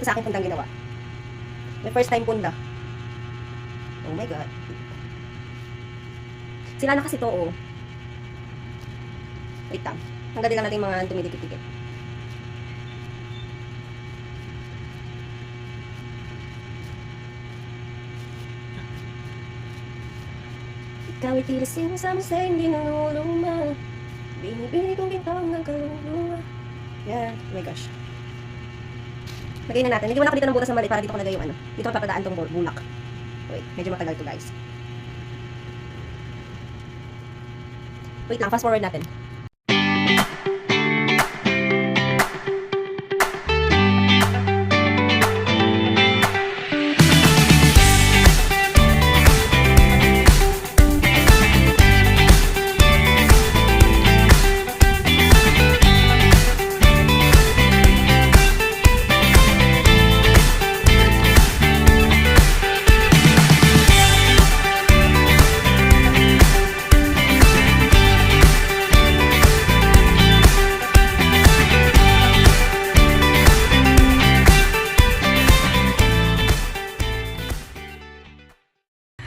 sa akin pundang ginawa. My first time punda. Oh my God. Sila na kasi to, oh. Wait lang. Hanggang lang natin yung mga dumidikit-dikit. Ikaw ay tila sinasama sa hindi nanuluma. Binibili kong bintang ng kaluluwa. Yeah, oh my gosh. Lagay na natin. Hindi mo na ako dito ng butas na mali para dito ko lagay yung ano. Dito ko papadaan tong bulak. Wait, medyo matagal to guys. Wait lang, fast forward natin.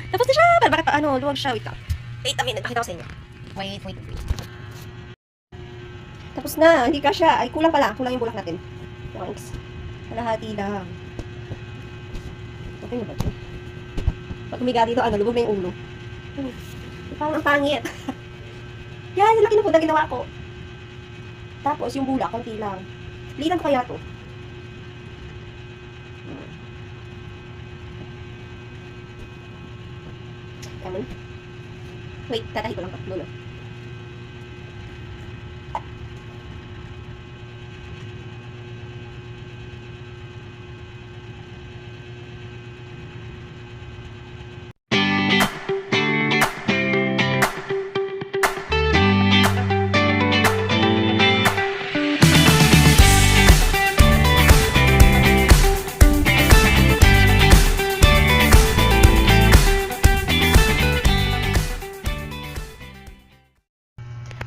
Tapos na siya! Pero bakit pa ano, luwag siya. Wait lang. Wait a minute, pakita ko sa inyo. Wait. Tapos na, hindi ka siya. Ay, kulang pala. Kulang yung bulak natin. Thanks. Kalahati lang. Okay na ba ito? Pag humiga dito, ano, lubog na yung ulo. Parang ang pangit. Yan, yung laki ng punta ginawa ko. Tapos, yung bulak, konti lang. Lilan ko kaya to. Come on. Wait, tatahi ko lang pa. Muna.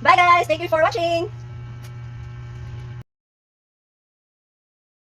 Bye guys! Thank you for watching!